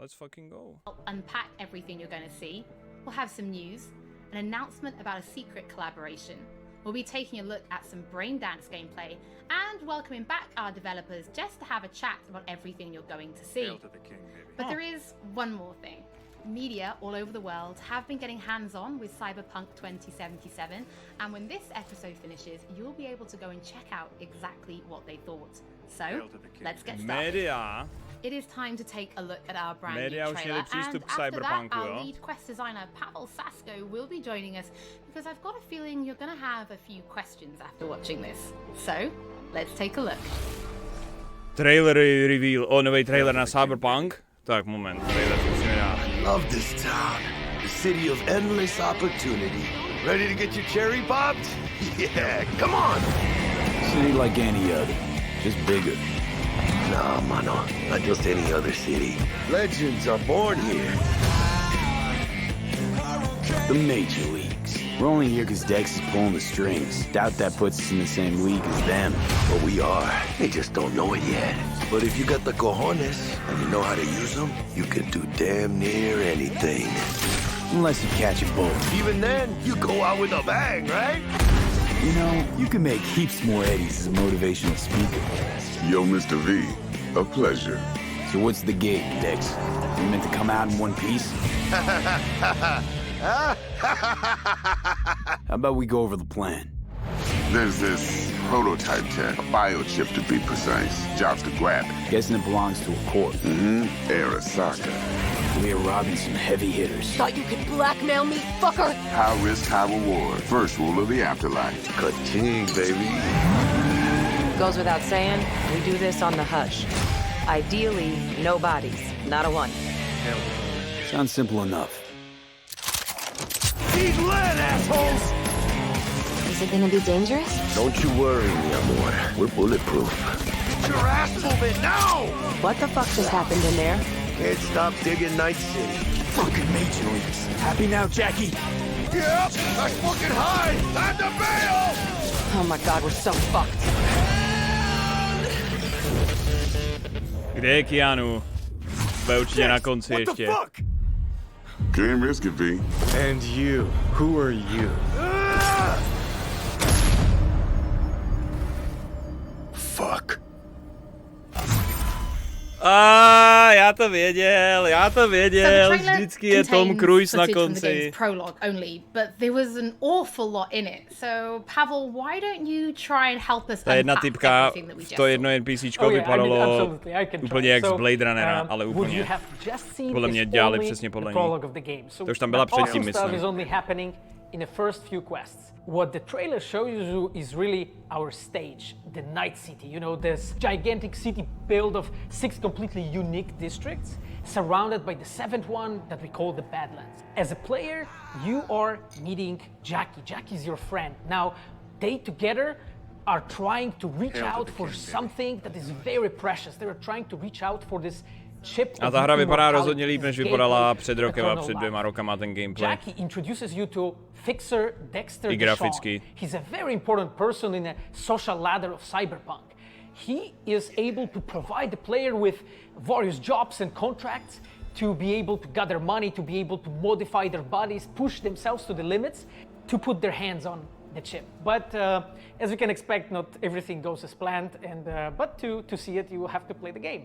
Let's fucking go. I'll unpack everything you're going to see. We'll have some news, an announcement about a secret collaboration. We'll be taking a look at some brain dance gameplay and welcoming back our developers just to have a chat about everything you're going to see. Hail to the king, baby. But there is one more thing. Media all over the world have been getting hands-on with Cyberpunk 2077, and when this episode finishes, you'll be able to go and check out exactly what they thought. So, let's get started. Média. It is time to take a look at our brand Média new už trailer, měli přístup and k after that, Cyberpunku, our jo? lead quest designer Pavel Sasko will be joining us because I've got a feeling you're going to have a few questions after watching this. So, let's take a look. Trailer reveal. Nový trailer na Cyberpunk. Tak, moment. Trailer musíme dát. Love this town. The city of endless opportunity. Ready to get your cherry popped? Yeah, come on. City like any other, just bigger. Nah, mano, not just any other city. Legends are born here. The major leagues. We're only here because Dex is pulling the strings. Doubt that puts us in the same league as them. But we are. They just don't know it yet. But if you got the cojones and you know how to use them, you can do damn near anything. Unless you catch a bull. Even then, you go out with a bang, right? You know, you can make heaps more eddies as a motivational speaker. Yo, Mr. V, a pleasure. So what's the gig, Dex? You meant to come out in one piece? How about we go over the plan? There's this prototype tech, a biochip to be precise. Jobs to grab it. Guessing it belongs to a corp. Arasaka. We are robbing some heavy hitters. Thought you could blackmail me, fucker? High risk, high reward. First rule of the afterlife. Ka-ching, baby. Goes without saying, we do this on the hush. Ideally, no bodies, not a one. Sounds simple enough. He's lit, assholes! Is it gonna be dangerous? Don't you worry, mi amor. We're bulletproof. Get your ass moving now! What the fuck just happened in there? Can't stop digging Night City. Fucking major leagues. Happy now, Jackie? Yep, that's fucking high! Time to bail! Oh my god, we're so fucked. Kde je Keanu? Bude určitě na konci What the ještě. fuck? Can't risk it, V. And you, who are you? Fuck. Já to věděl, vždycky je Tom Cruise na konci. Prologue only, but there was an awful lot in it. So, Pavel, why don't you try and help us Ta jedna unpack typka, everything that we just to jedno NPCčko vypadalo úplně jak z Blade Runnera, ale úplně. Podle mě dělali přesně podle ní. To už tam byla předtím, myslím. In the first few quests. What the trailer shows you is really our stage, the Night City. You know, this gigantic city built of 6 completely unique districts, surrounded by the 7th one that we call the Badlands. As a player, you are meeting Jackie. Jackie is your friend. Now, they together are trying to reach out for something that is very precious. They are trying to reach out for this chip. A ta hra vypadá rozhodně líp, než vypadala před rokem a před 2 rokama ten gameplay. Jackie introduces you to fixer Dexter I graficky. He's a very important person in a social ladder of cyberpunk. He is able to provide the player with various jobs and contracts to be able to gather money, to be able to modify their bodies, push themselves to the limits, to put their hands on the chip. But as you can expect, not everything goes as planned, and but to see it, you will have to play the game.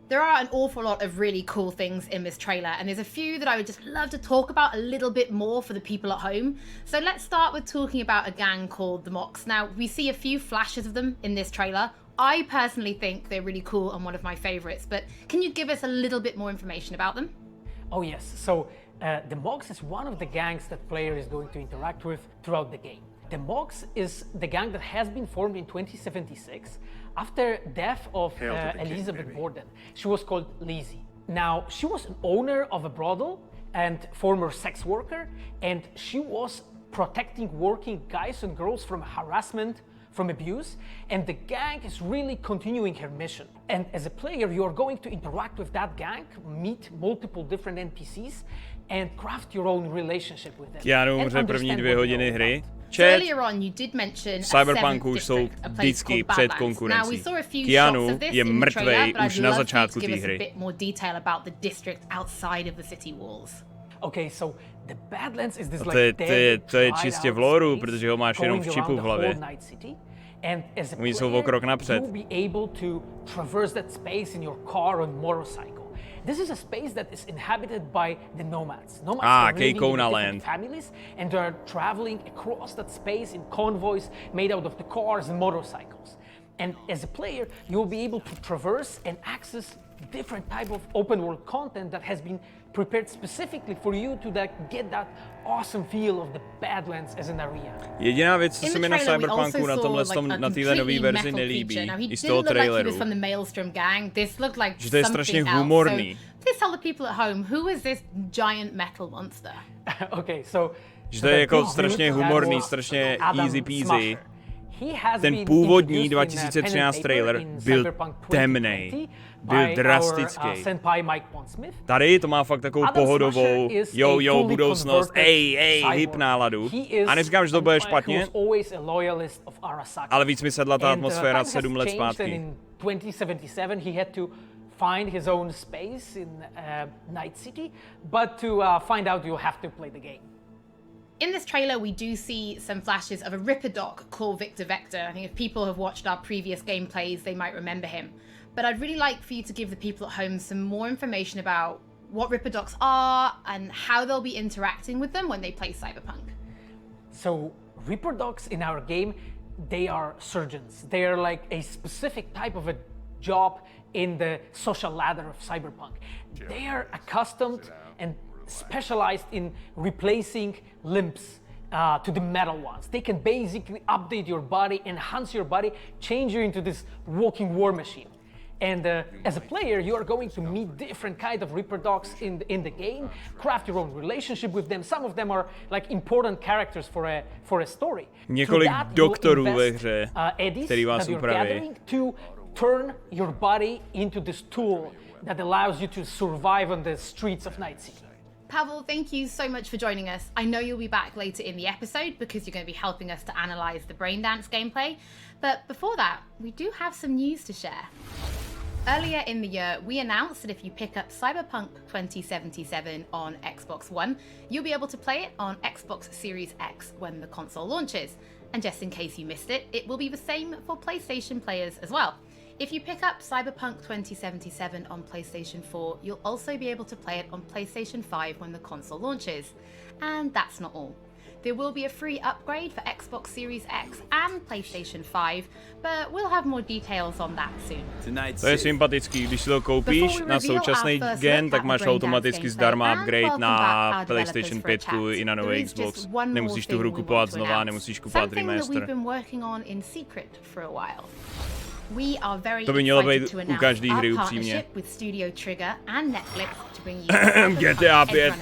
There are an awful lot of really cool things in this trailer, and there's a few that I would just love to talk about a little bit more for the people at home. So let's start with talking about a gang called the Mox. Now, we see a few flashes of them in this trailer. I personally think they're really cool and one of my favorites, but can you give us a little bit more information about them? Oh yes, so the Mox is one of the gangs that player is going to interact with throughout the game. The Mox is the gang that has been formed in 2076 after death of Elizabeth Borden. She was called Lizzie. Now, she was an owner of a brothel and former sex worker, and she was protecting working guys and girls from harassment, from abuse, and the gang is really continuing her mission. And as a player, you are going to interact with that gang, meet multiple different NPCs, and craft your own relationship with them. Já umře první 2 hodiny hry. Earlier on, you did mention Cyberpunku už jsou vždycky před konkurencí. Keanu je mrtvej už na začátku té hry. Okay, so the Badlands is this like to je čistě v loru, protože ho máš jenom v čipu v hlavě. Oni jsou o krok napřed. This is a space that is inhabited by the nomads. Nomads are living in different families, and they're traveling across that space in convoys made out of the cars and motorcycles. And as a player, you'll be able to traverse and access different type of open world content that has been prepared specifically for you to get that awesome feel of the Badlands as an area. Jediná věc, co se mi na Cyberpunku na téhle nový verzi nelíbí, i z toho traileru, že to je strašně humorný. Please tell the people at home, who is this giant metal monster? Okay, so že to je jako strašně humorný, strašně easy peasy. Ten původní 2013 trailer byl temnej, byl drastický. Tady to má fakt takovou pohodovou, jo, budoucnost, hip náladu. A neříkám, že to bude špatně, ale víc mi sedla ta atmosféra 7 let zpátky. Find his own space in Night City, but to find out you have to play the game. In this trailer, we do see some flashes of a Ripper doc called Victor Vector. I think if people have watched our previous gameplays, they might remember him. But I'd really like for you to give the people at home some more information about what Ripper docs are and how they'll be interacting with them when they play Cyberpunk. So Ripper docs in our game, they are surgeons. They are like a specific type of a job in the social ladder of Cyberpunk. They are accustomed and specialized in replacing limbs to the metal ones. They can basically update your body, enhance your body, change you into this walking war machine. And as a player, you are going to meet different kind of Ripper docs in the game, craft your own relationship with them. Some of them are like important characters for a story. Několik doktorů ve hře, který vás upraví. To turn your body into this tool that allows you to survive on the streets of Night City. Pavel, thank you so much for joining us. I know you'll be back later in the episode because you're going to be helping us to analyze the Braindance gameplay. But before that, we do have some news to share. Earlier in the year, we announced that if you pick up Cyberpunk 2077 on Xbox One, you'll be able to play it on Xbox Series X when the console launches. And just in case you missed it, it will be the same for PlayStation players as well. If you pick up Cyberpunk 2077 on PlayStation 4, you'll also be able to play it on PlayStation 5 when the console launches. And that's not all. There will be a free upgrade for Xbox Series X and PlayStation 5, but we'll have more details on that soon. To je sympatický, když si to koupíš na současný gen, tak máš automaticky zdarma upgrade na PlayStation 5 i na nový Xbox. Nemusíš tu hru kupovat znova, nemusíš kupovat remaster. To by mělo být u každý hry upřímně. GTA 5.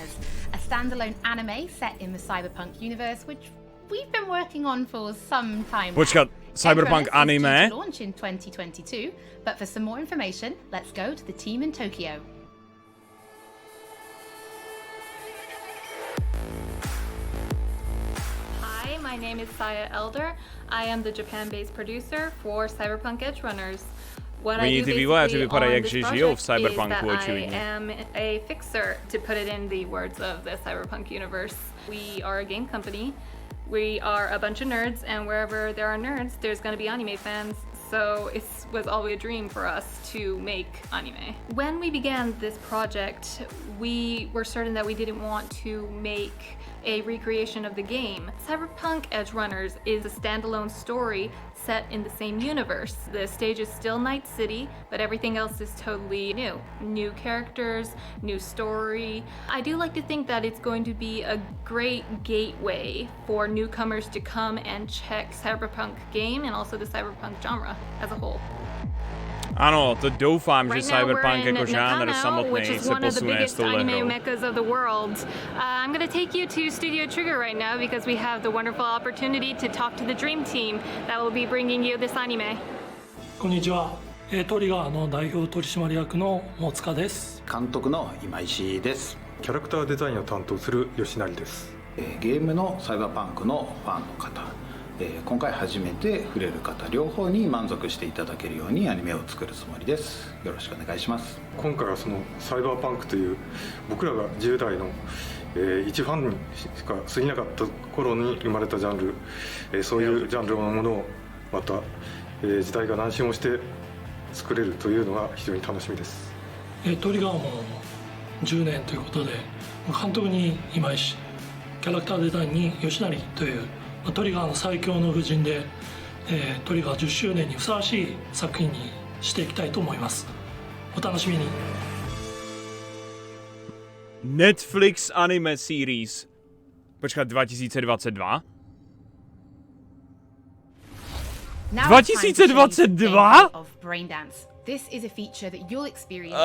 A standalone anime set in the Cyberpunk universe, which we've been working on for some time. Počkat, Cyberpunk anime? Launch in 2022, but for some more information, let's go to the team in Tokyo. Hi, my name is Saya Elder. I am the Japan-based producer for Cyberpunk Edge Runners. What I do basically on this project is that I am a fixer, to put it in the words of the Cyberpunk universe. We are a game company. We are a bunch of nerds, and wherever there are nerds, there's going to be anime fans. So it was always a dream for us to make anime. When we began this project, we were certain that we didn't want to make a recreation of the game. Cyberpunk Edge Runners is a standalone story set in the same universe. The stage is still Night City, but everything else is totally new. New characters, new story. I do like to think that it's going to be a great gateway for newcomers to come and check Cyberpunk game and also the Cyberpunk genre as a whole. Ano, to doufám, že cyberpunk jako žánr samotný se posune s touhle hrou. I'm going to take you to Studio Trigger right now because we have the wonderful opportunity to talk to the dream team that will be bringing you this anime. こんにちは。トリガーの代表取締役の大塚です。監督の今石です。キャラクターデザインを担当する吉成です。ゲームのサイバーパンクのファンの方、今回初めて触れる方両方に満足していただけるようにアニメを作るつもりです。よろしくお願いします。今回はそのサイバーパンクという僕らが10代の一ファンにしか過ぎなかった頃に生まれたジャンル、そういうジャンルのものをまた、時代が南進をして作れるというのが非常に楽しみです。トリガーも10年ということで、監督に今石、キャラクターデザインに吉成というトリガーの最強の布陣で、トリガー10周年にふさわしい作品にしていきたいと思います。お楽しみに。Netflix anime series. Počkat, 2022? 2022? This is a feature that you'll experience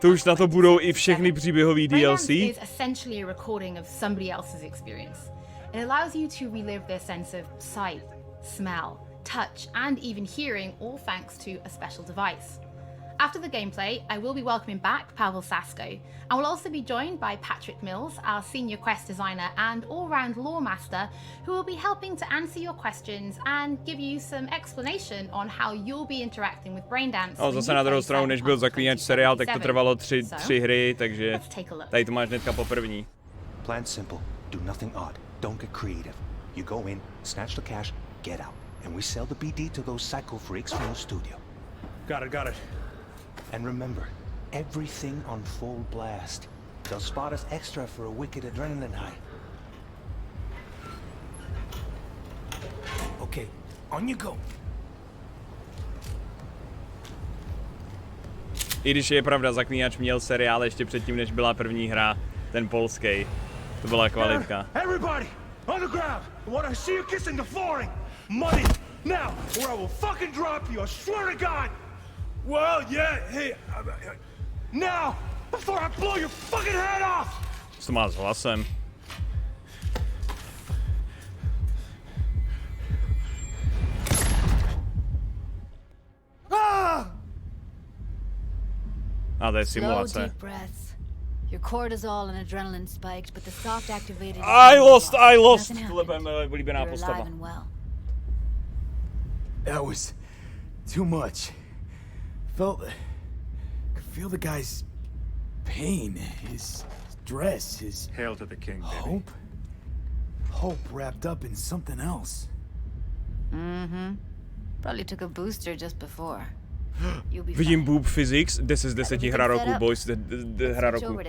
to už na to budou i všechny příběhový DLC. Is essentially a recording of somebody else's experience. It allows you to relive their sense of sight, smell, touch, and even hearing, all thanks to a special device. After the gameplay, I will be welcoming back Pavel Sasko, and will also be joined by Patrick Mills, our senior quest designer and all-round lore master, who will be helping to answer your questions and give you some explanation on how you'll be interacting with Braindance. Zase na druhou stranu, než byl Zaklínač seriál, tak to trvalo tři hry, takže tady to máš hnedka po první. Plan simple, do nothing odd, don't get creative. You go in, snatch the cash, get out, and we sell the BD to those psycho freaks from the studio. Got it. And remember, everything on full blast. They'll spot us extra for a wicked adrenaline high. Okay, on you go. I když je pravda, Zaklínač měl seriál ještě předtím, než byla první hra, ten polský. To byla kvalitka. Everybody, on the ground. I want to see you kissing the flooring. Money, now, or I will fucking drop you, I swear to God. Well, yeah, hey, now, before I blow your fucking head off! Co to má s hlasem? A to je simulace. Your cortisol and adrenaline spiked, but the soft activated. I lost! Tohle bude moje oblíbená postava. That was too much. Could feel the guy's pain, his stress, his Hail to the king, baby. Hope wrapped up in something else. Probably took a booster just before. Vidím boob physics, 10 z 10 hra roku, boys, hra roku.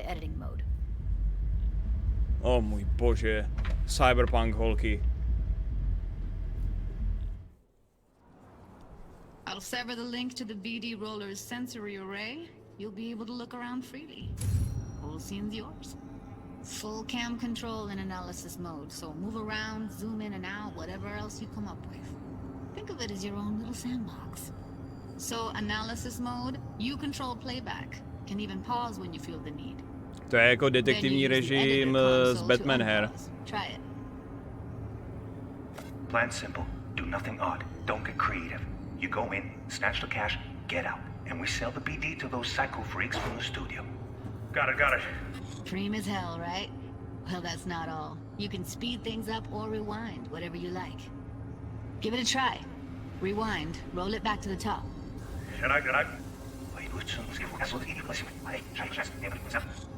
O můj bože, cyberpunk holky. I'll sever the link to the BD roller's sensory array. You'll be able to look around freely. Whole scene's yours. Full cam control in analysis mode, so move around, zoom in and out, whatever else you come up with. Think of it as your own little sandbox. So analysis mode, you control playback. Can even pause when you feel the need. To je jako detektivní režim z Batman her. Try it. Plan simple, do nothing odd, don't get creative. You go in, snatch the cash, get out, and we sell the BD to those psycho freaks from the studio. Got it. Dream as hell, right? Well, that's not all. You can speed things up or rewind, whatever you like. Give it a try. Rewind, roll it back to the top.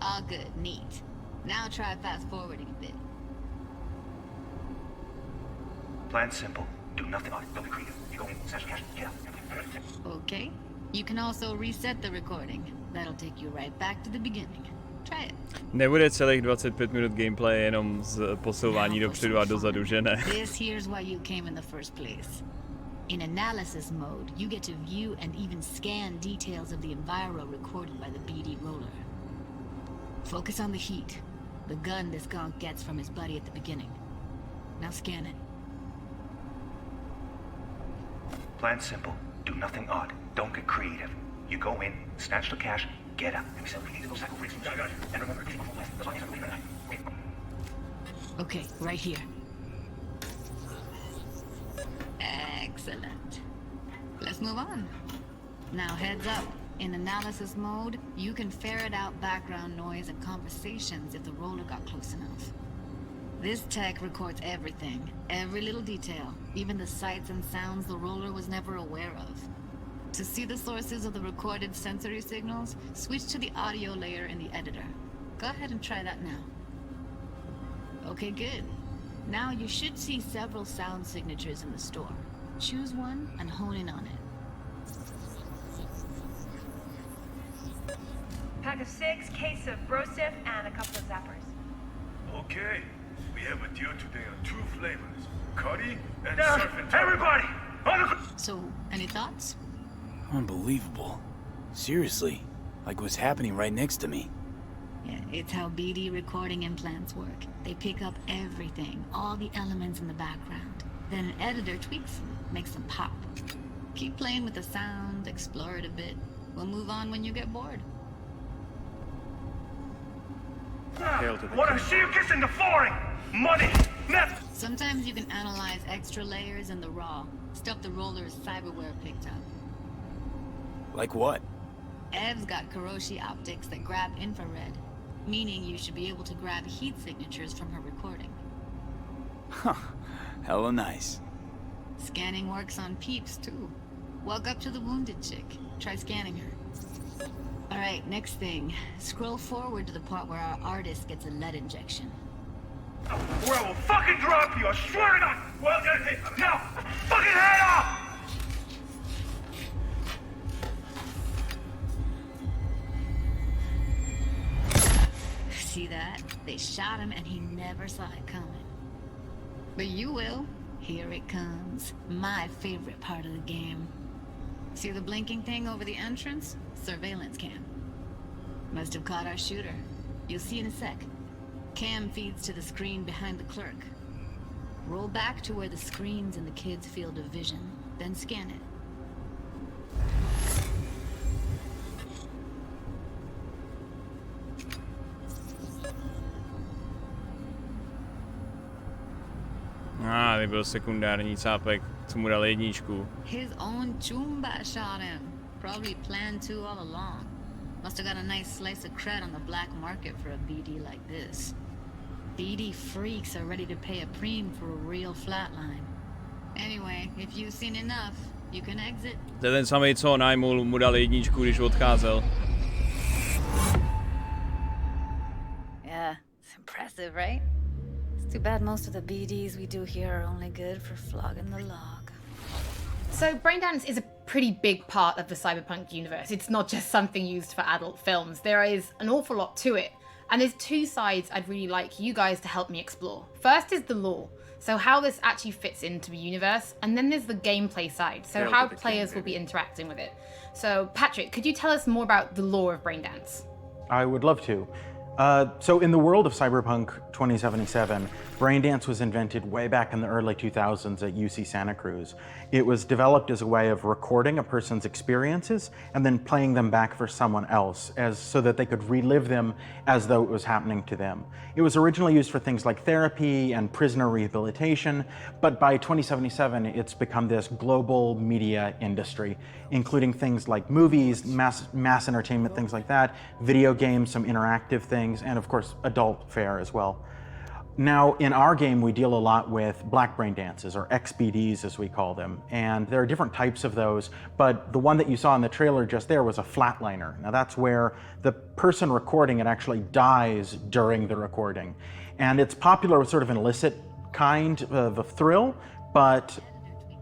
All good, neat. Now try fast forwarding a bit. Plan simple, do nothing odd, don't be creative. You go in, snatch the cash, get out. Okay. You can also reset the recording. That'll take you right back to the beginning. Try it. Nebude celých 25 minut gameplay jenom z posouvání dopředu a dozadu, že ne? This here's why you came in the first place. In analysis mode, you get to view and even scan details of the enviro recorded by the BD roller. Focus on the heat, the gun this gonk gets from his buddy at the beginning. Now scan it. Plan simple, do nothing odd, Don't get creative. You go in, snatch the cash, get out. And we said we need to go sacrifice some shit. And remember, everything before last. That's all you have to leave it. Okay, right here. Excellent. Let's move on. Now heads up. In analysis mode, you can ferret out background noise and conversations if the roller got close enough. This tech records everything, every little detail, even the sights and sounds the roller was never aware of. To see the sources of the recorded sensory signals, switch to the audio layer in the editor. Go ahead and try that now. Okay, good. Now you should see several sound signatures in the store. Choose one and hone in on it. Pack of 6, case of Brosif, and a couple of zappers. Okay, we have a deal today on 2 flavors, Cuddy and Surf and Turf. Everybody! So, any thoughts? Unbelievable. Seriously, like what's happening right next to me. Yeah, it's how BD recording implants work. They pick up everything, all the elements in the background. Then an editor tweaks them, makes them pop. Keep playing with the sound, explore it a bit. We'll move on when you get bored. What I see you kissing the flooring! Money! Net! Sometimes you can analyze extra layers in the raw, stuff the roller's cyberware picked up. Like what? Ev's got Kuroshi optics that grab infrared, meaning you should be able to grab heat signatures from her recording. Huh. Hella nice. Scanning works on peeps, too. Walk up to the wounded chick. Try scanning her. Alright, next thing. Scroll forward to the part where our artist gets a lead injection. Or I will fucking drop you, I swear to God! Well, now, fucking head off! See that? They shot him and he never saw it coming. But you will. Here it comes. My favorite part of the game. See the blinking thing over the entrance? Surveillance cam. Must have caught our shooter. You'll see in a sec. Cam feeds to the screen behind the clerk. Roll back to where the screen's in the kid's field of vision, then scan it. Nebyl sekundární cápek, co mu dal jedničku. His own Chumba shot him. Probably planned to all along. Must have got a nice slice of cred on the black market for a BD like this. BD freaks are ready to pay a preem for a real flatline. Anyway, if you've seen enough, you can exit. To je ten samej, co najmul, mu dal jedničku, když odcházel. Yeah, it's impressive, right? It's too bad most of the BDs we do here are only good for flogging the log. So Braindance is a pretty big part of the cyberpunk universe. It's not just something used for adult films. There is an awful lot to it. And there's 2 sides I'd really like you guys to help me explore. First is the lore, so how this actually fits into the universe. And then there's the gameplay side, so how players will be interacting with it. So Patrick, could you tell us more about the lore of Braindance? I would love to. So in the world of Cyberpunk 2077, Braindance was invented way back in the early 2000s at UC Santa Cruz. It was developed as a way of recording a person's experiences and then playing them back for someone else so that they could relive them as though it was happening to them. It was originally used for things like therapy and prisoner rehabilitation, but by 2077, it's become this global media industry, including things like movies, mass entertainment, things like that, video games, some interactive things, and of course, adult fare as well. Now, in our game, we deal a lot with black brain dances, or XBDs as we call them, and there are different types of those, but the one that you saw in the trailer just there was a flatliner. Now that's where the person recording it actually dies during the recording. And it's popular with sort of an illicit kind of a thrill, but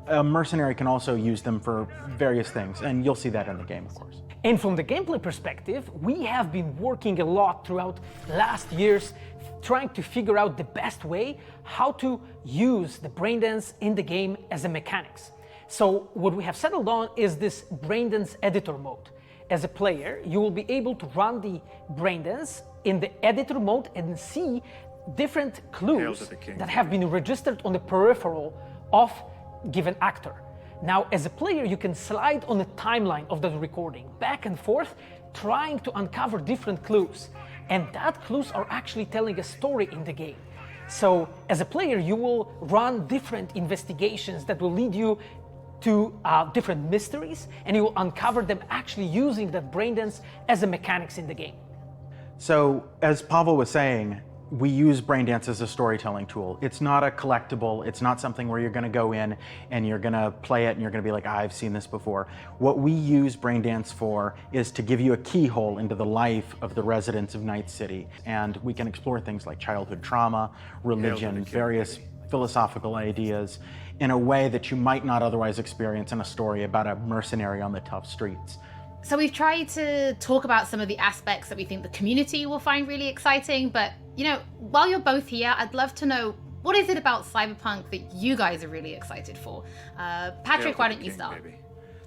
a mercenary can also use them for various things, and you'll see that in the game, of course. And from the gameplay perspective, we have been working a lot throughout last years trying to figure out the best way how to use the Braindance in the game as a mechanics. So what we have settled on is this Braindance editor mode. As a player, you will be able to run the Braindance in the editor mode and see different clues that have been registered on the peripheral of given actor. Now, as a player, you can slide on the timeline of that recording, back and forth, trying to uncover different clues. And that clues are actually telling a story in the game. So, as a player, you will run different investigations that will lead you to different mysteries, and you will uncover them actually using that brain dance as a mechanics in the game. So, as Pavel was saying, we use Braindance as a storytelling tool. It's not a collectible. It's not something where you're going to go in and you're going to play it and you're going to be like, I've seen this before. What we use Braindance for is to give you a keyhole into the life of the residents of Night City. And we can explore things like childhood trauma, religion, various philosophical ideas in a way that you might not otherwise experience in a story about a mercenary on the tough streets. So we've tried to talk about some of the aspects that we think the community will find really exciting, but you know, while you're both here, I'd love to know, what is it about Cyberpunk that you guys are really excited for? Patrick, why don't you start?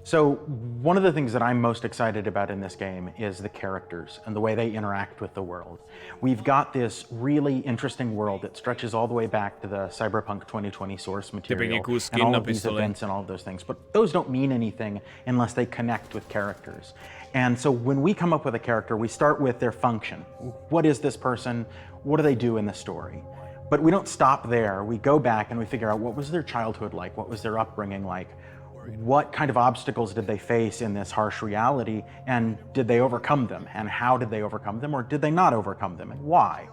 So one of the things that I'm most excited about in this game is the characters and the way they interact with the world. We've got this really interesting world that stretches all the way back to the Cyberpunk 2020 source material and all of these events and all of those things. But those don't mean anything unless they connect with characters. And so when we come up with a character, we start with their function. What is this person? What do they do in the story? But we don't stop there. We go back and we figure out, what was their childhood like? What was their upbringing like? What kind of obstacles did they face in this harsh reality, and did they overcome them? And how did they overcome them, or did they not overcome them, and why?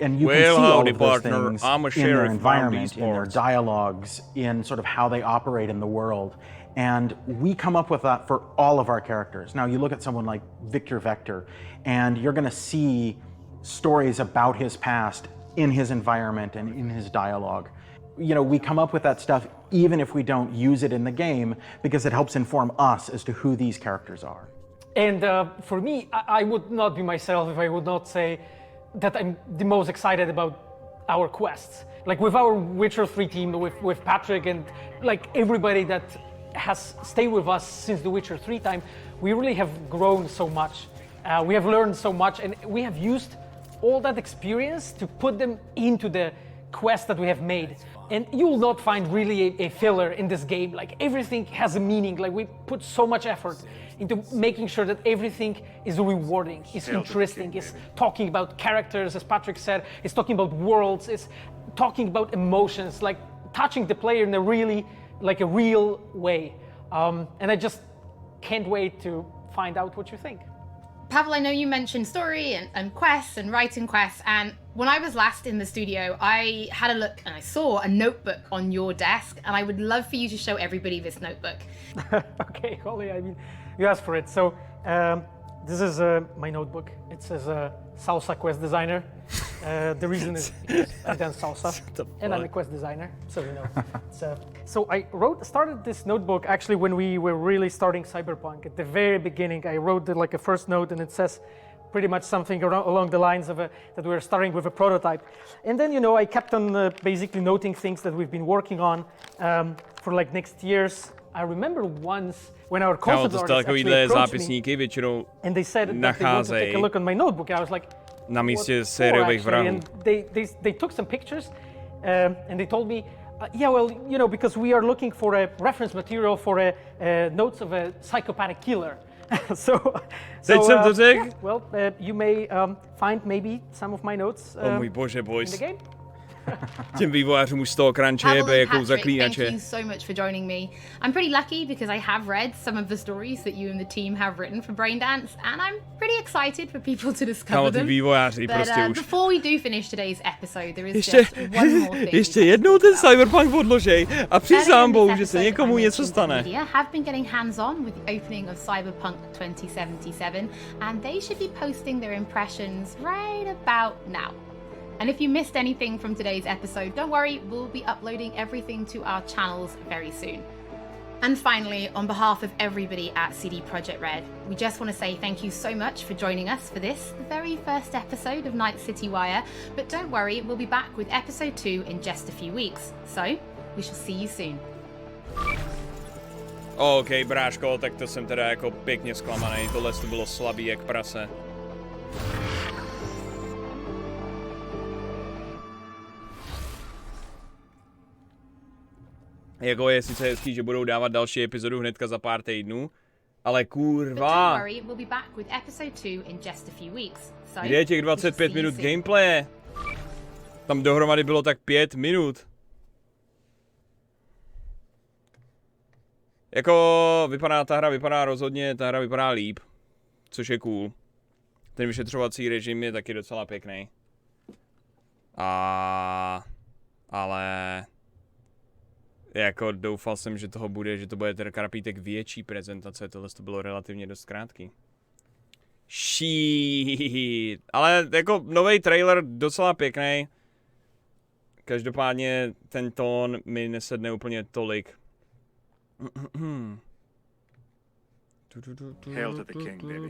And you can see all of those things in their environment, in their dialogues, in sort of how they operate in the world. And we come up with that for all of our characters. Now, you look at someone like Victor Vector, and you're going to see stories about his past in his environment and in his dialogue. You know, we come up with that stuff even if we don't use it in the game, because it helps inform us as to who these characters are. And for me, I would not be myself if I would not say that I'm the most excited about our quests. Like with our Witcher 3 team, with Patrick and like everybody that has stayed with us since the Witcher 3 time, we really have grown so much. We have learned so much, and we have used all that experience to put them into the quest that we have made. And you will not find really a filler in this game. Like everything has a meaning. Like we put so much effort into making sure that everything is rewarding, is interesting, is talking about characters, as Patrick said, is talking about worlds, is talking about emotions, like touching the player in a really, like a real way. And I just can't wait to find out what you think. Pavel, I know you mentioned story and quests and writing quests, and when I was last in the studio, I had a look and I saw a notebook on your desk, and I would love for you to show everybody this notebook. Okay, Holly, I mean, you asked for it. So this is my notebook. It says Salsa Quest Designer. The reason is because I've done salsa, and I'm a quest designer, so you know. So I started this notebook actually when we were really starting Cyberpunk. At the very beginning, I wrote like a first note, and it says pretty much something along the lines of that we were starting with a prototype. And then, you know, I kept on basically noting things that we've been working on for like next years. I remember once when our concept artists actually approached me, and they said that they wanted to take a look on my notebook. I was like, na místě sériových vrahů. And they took some pictures, and they told me, yeah, well, you know, because we are looking for a reference material for notes of a psychopathic killer. Yeah, well, you may find maybe some of my notes in the game. Těm vývojářům už z toho crunche jebe jako zaklínače. Thank you so much for joining me. I'm pretty lucky because I have read some of the stories that you and the team have written for Braindance, and I'm pretty excited for people to discover them. But before we do finish today's episode, there is just one more thing. Ještě jednou ten Cyberpunk odložej a přiznám Bohu, že se někomu něco stane. Have been getting hands-on with the opening of Cyberpunk 2077, and they should be posting their impressions right about now. And if you missed anything from today's episode, don't worry, we'll be uploading everything to our channels very soon. And finally, on behalf of everybody at CD Projekt Red, we just want to say thank you so much for joining us for this, the very first episode of Night City Wire. But don't worry, we'll be back with episode 2 in just a few weeks. So, we shall see you soon. OK, bráško, tak to jsem teda jako pěkně zklamaný. Tohle to bylo slabý jak prase. Jako je sice hezký, že budou dávat další epizodu hnedka za pár týdnů, ale kurva. Kde je těch 25 minut gameplaye? Tam dohromady bylo tak 5 minut. Jako ta hra vypadá rozhodně, ta hra vypadá líp, což je cool. Ten vyšetřovací režim je taky docela pěkný. Ale jako doufal jsem, že toho bude, že to bude teda karapítek větší prezentace, tohle to bylo relativně dost krátký. Shit. Ale jako nový trailer docela pěkný. Každopádně ten tón mi nesedne úplně tolik. Hail to the king, baby.